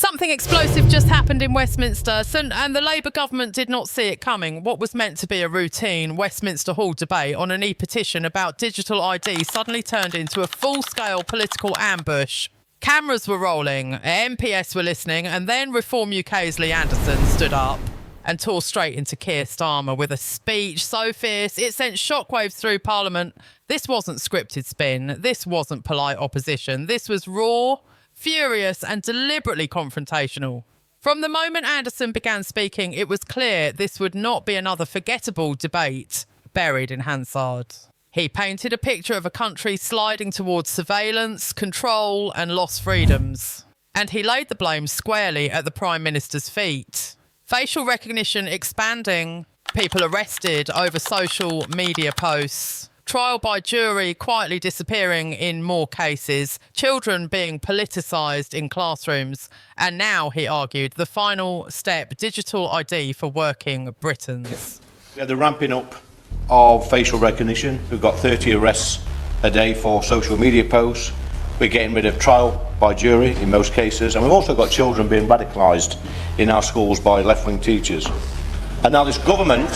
Something explosive just happened in Westminster, and the Labour government did not see it coming. What was meant to be a routine Westminster Hall debate on an e-petition about digital ID suddenly turned into a full-scale political ambush. Cameras were rolling, MPS were listening, and then Reform UK's Lee Anderson stood up and tore straight into Keir Starmer with a speech so fierce it sent shockwaves through Parliament. This wasn't scripted spin. This wasn't polite opposition. This was raw, furious and deliberately confrontational. From the moment Anderson began speaking, it was clear this would not be another forgettable debate buried in Hansard. He painted a picture of a country sliding towards surveillance, control and lost freedoms. And he laid the blame squarely at the Prime Minister's feet. Facial recognition expanding, people arrested over social media posts, trial by jury quietly disappearing in more cases, children being politicised in classrooms, and now, he argued, the final step, digital ID for working Britons. We had the ramping up of facial recognition. We've got 30 arrests a day for social media posts. We're getting rid of trial by jury in most cases, and we've also got children being radicalised in our schools by left-wing teachers. And now this government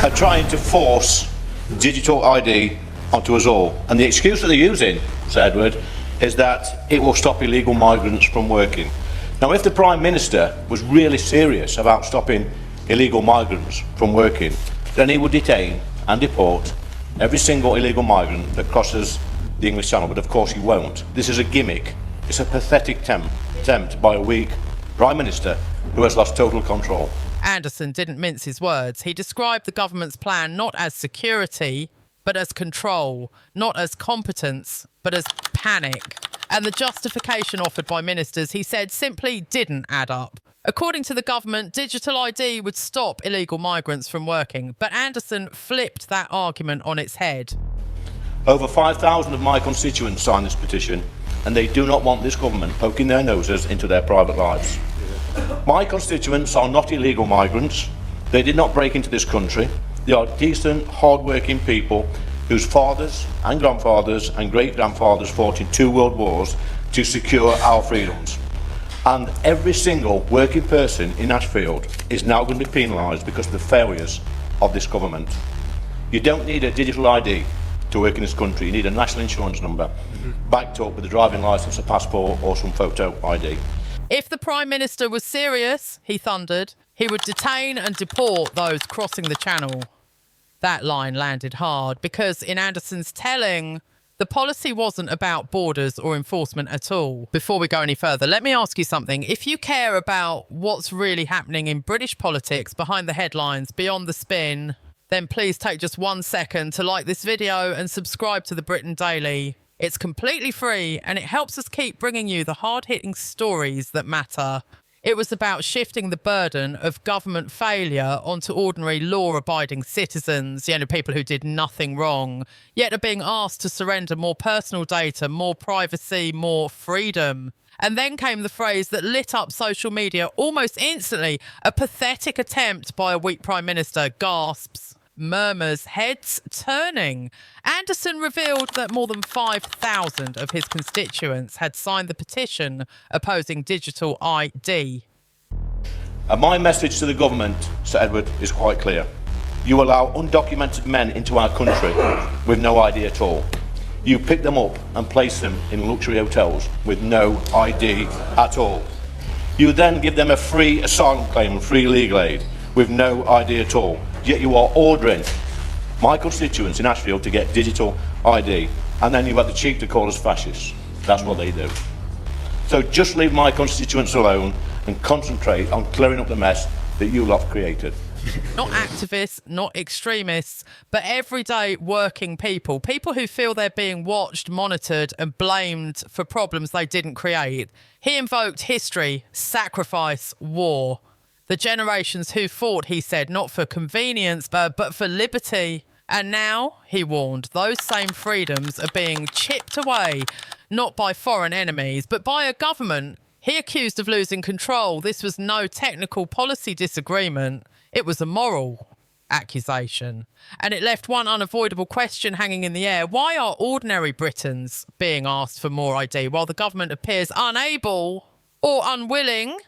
are trying to force digital ID onto us all. And the excuse that they're using, Sir Edward, is that it will stop illegal migrants from working. Now, if the Prime Minister was really serious about stopping illegal migrants from working, then he would detain and deport every single illegal migrant that crosses the English Channel. But of course he won't. This is a gimmick. It's a pathetic attempt by a weak Prime Minister who has lost total control. Anderson didn't mince his words. He described the government's plan not as security, but as control, not as competence, but as panic. And the justification offered by ministers, he said, simply didn't add up. According to the government, digital ID would stop illegal migrants from working, but Anderson flipped that argument on its head. Over 5,000 of my constituents signed this petition, and they do not want this government poking their noses into their private lives. My constituents are not illegal migrants. They did not break into this country. They are decent, hard-working people whose fathers and grandfathers and great-grandfathers fought in 2 world wars to secure our freedoms. And every single working person in Ashfield is now going to be penalised because of the failures of this government. You don't need a digital ID to work in this country. You need a national insurance number backed up with a driving licence, a passport or some photo ID. If the Prime Minister was serious, he thundered, he would detain and deport those crossing the Channel. That line landed hard because, in Anderson's telling, the policy wasn't about borders or enforcement at all. Before we go any further, let me ask you something. If you care about what's really happening in British politics behind the headlines, beyond the spin, then please take just 1 second to like this video and subscribe to the Britain Daily. It's completely free and it helps us keep bringing you the hard-hitting stories that matter. It was about shifting the burden of government failure onto ordinary law-abiding citizens, people who did nothing wrong, yet are being asked to surrender more personal data, more privacy, more freedom. And then came the phrase that lit up social media almost instantly, a pathetic attempt by a weak Prime Minister, gasps, murmurs, heads turning. Anderson revealed that more than 5,000 of his constituents had signed the petition opposing digital ID. And my message to the government, Sir Edward, is quite clear. You allow undocumented men into our country with no ID at all. You pick them up and place them in luxury hotels with no ID at all. You then give them a free asylum claim and free legal aid with no ID at all. Yet you are ordering my constituents in Ashfield to get digital ID, and then you have the cheek to call us fascists. That's what they do. So just leave my constituents alone and concentrate on clearing up the mess that you lot created. Not activists, not extremists, but everyday working people. People who feel they're being watched, monitored and blamed for problems they didn't create. He invoked history, sacrifice, war. The generations who fought, he said, not for convenience, but for liberty. And now, he warned, those same freedoms are being chipped away, not by foreign enemies, but by a government he accused of losing control. This was no technical policy disagreement. It was a moral accusation. And it left one unavoidable question hanging in the air. Why are ordinary Britons being asked for more ID while the government appears unable or unwilling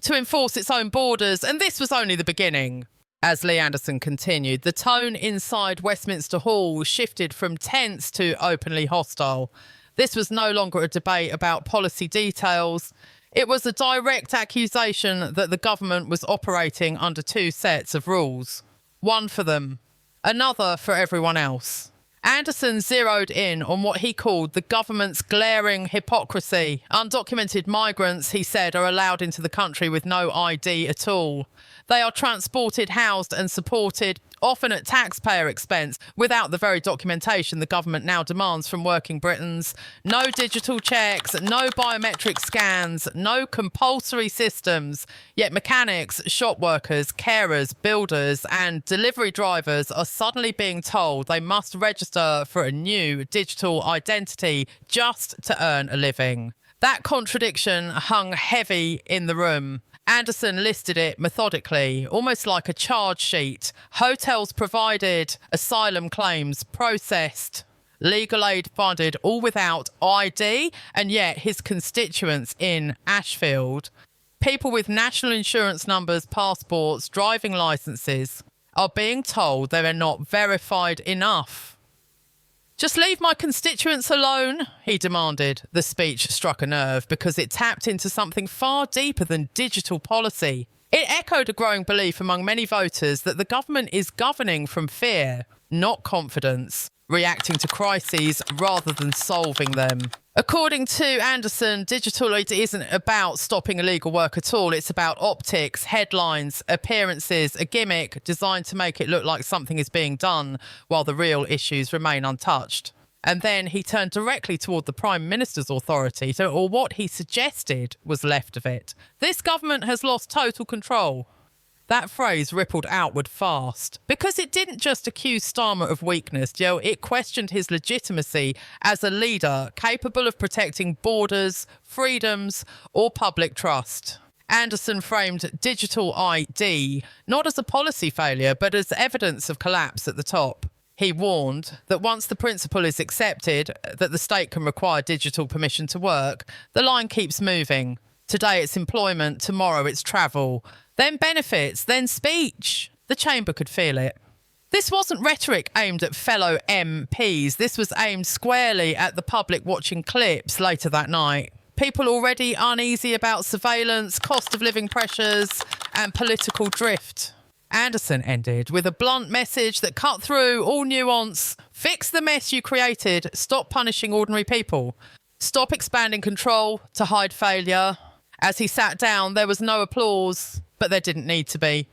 to enforce its own borders, and this was only the beginning. As Lee Anderson continued, the tone inside Westminster Hall shifted from tense to openly hostile. This was no longer a debate about policy details. It was a direct accusation that the government was operating under two sets of rules. One for them, another for everyone else. Anderson zeroed in on what he called the government's glaring hypocrisy. Undocumented migrants, he said, are allowed into the country with no ID at all. They are transported, housed and supported, often at taxpayer expense, without the very documentation the government now demands from working Britons. No digital checks, no biometric scans, no compulsory systems. Yet mechanics, shop workers, carers, builders and delivery drivers are suddenly being told they must register for a new digital identity just to earn a living. That contradiction hung heavy in the room. Anderson listed it methodically, almost like a charge sheet. Hotels provided, asylum claims processed, legal aid funded, all without ID. And yet his constituents in Ashfield, people with national insurance numbers, passports, driving licences, are being told they are not verified enough. Just leave my constituents alone, he demanded. The speech struck a nerve because it tapped into something far deeper than digital policy. It echoed a growing belief among many voters that the government is governing from fear, not confidence, reacting to crises rather than solving them. According to Anderson, digital ID isn't about stopping illegal work at all. It's about optics, headlines, appearances, a gimmick designed to make it look like something is being done while the real issues remain untouched. And then he turned directly toward the Prime Minister's authority, or what he suggested was left of it. This government has lost total control. That phrase rippled outward fast because it didn't just accuse Starmer of weakness, it questioned his legitimacy as a leader capable of protecting borders, freedoms, or public trust. Anderson framed digital ID not as a policy failure, but as evidence of collapse at the top. He warned that once the principle is accepted that the state can require digital permission to work, the line keeps moving. Today it's employment, tomorrow it's travel, then benefits, then speech. The chamber could feel it. This wasn't rhetoric aimed at fellow MPs. This was aimed squarely at the public watching clips later that night. People already uneasy about surveillance, cost of living pressures and political drift. Anderson ended with a blunt message that cut through all nuance. Fix the mess you created. Stop punishing ordinary people. Stop expanding control to hide failure. As he sat down, there was no applause, but there didn't need to be.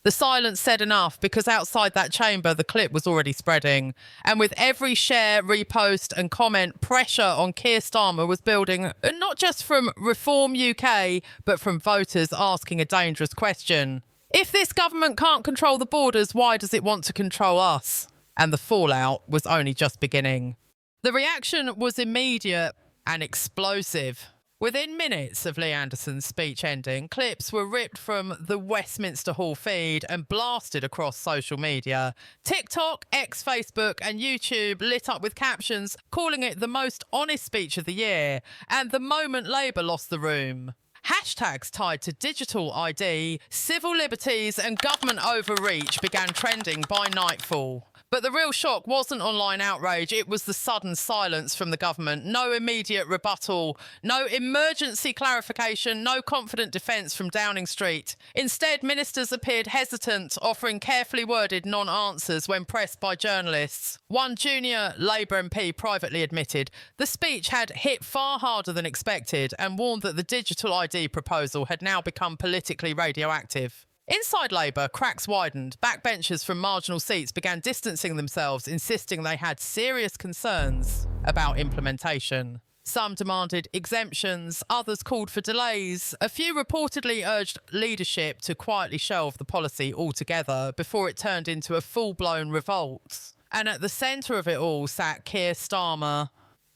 The silence said enough because outside that chamber, the clip was already spreading. And with every share, repost and comment, pressure on Keir Starmer was building, not just from Reform UK, but from voters asking a dangerous question. If this government can't control the borders, why does it want to control us? And the fallout was only just beginning. The reaction was immediate and explosive. Within minutes of Lee Anderson's speech ending, clips were ripped from the Westminster Hall feed and blasted across social media. TikTok, Facebook and YouTube lit up with captions calling it the most honest speech of the year and the moment Labour lost the room. Hashtags tied to digital ID, civil liberties and government overreach began trending by nightfall. But the real shock wasn't online outrage, it was the sudden silence from the government. No immediate rebuttal, no emergency clarification, no confident defence from Downing Street. Instead, ministers appeared hesitant, offering carefully worded non-answers when pressed by journalists. One junior Labour MP privately admitted the speech had hit far harder than expected and warned that the digital ID proposal had now become politically radioactive. Inside Labour, cracks widened. Backbenchers from marginal seats began distancing themselves, insisting they had serious concerns about implementation. Some demanded exemptions, others called for delays. A few reportedly urged leadership to quietly shelve the policy altogether before it turned into a full-blown revolt. And at the centre of it all sat Keir Starmer,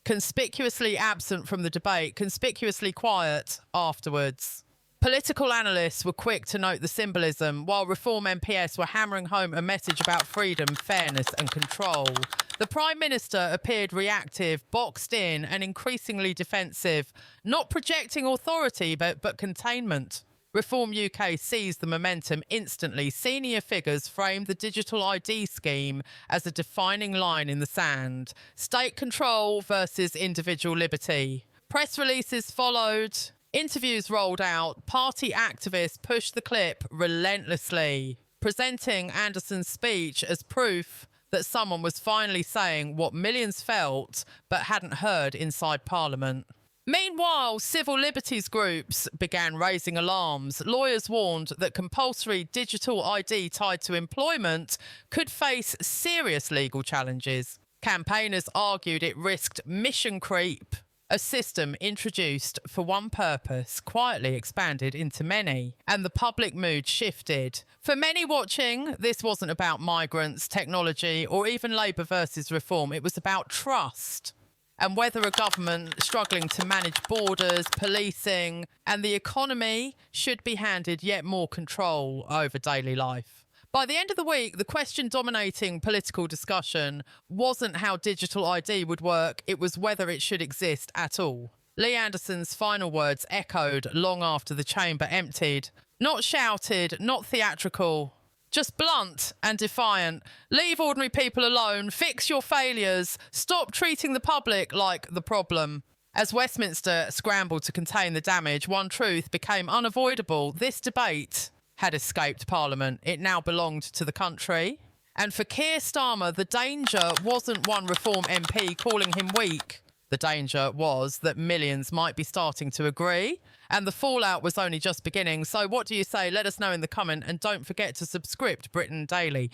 conspicuously absent from the debate, conspicuously quiet afterwards. Political analysts were quick to note the symbolism, while Reform MPs were hammering home a message about freedom, fairness and control. The Prime Minister appeared reactive, boxed in and increasingly defensive, not projecting authority but containment. Reform UK seized the momentum instantly. Senior figures framed the digital ID scheme as a defining line in the sand. State control versus individual liberty. Press releases followed. Interviews rolled out. Party activists pushed the clip relentlessly, presenting Anderson's speech as proof that someone was finally saying what millions felt but hadn't heard inside Parliament. Meanwhile, civil liberties groups began raising alarms. Lawyers warned that compulsory digital ID tied to employment could face serious legal challenges. Campaigners argued it risked mission creep. A system introduced for one purpose quietly expanded into many, and the public mood shifted. For many watching, this wasn't about migrants, technology, or even Labour versus Reform. It was about trust and whether a government struggling to manage borders, policing, and the economy should be handed yet more control over daily life. By the end of the week, the question dominating political discussion wasn't how digital ID would work, it was whether it should exist at all. Lee Anderson's final words echoed long after the chamber emptied. Not shouted, not theatrical, just blunt and defiant. Leave ordinary people alone, fix your failures, stop treating the public like the problem. As Westminster scrambled to contain the damage, one truth became unavoidable. This debate had escaped Parliament. It now belonged to the country. And for Keir Starmer, the danger wasn't one Reform MP calling him weak. The danger was that millions might be starting to agree, and the fallout was only just beginning. So what do you say? Let us know in the comment, and don't forget to subscribe to Britain Daily.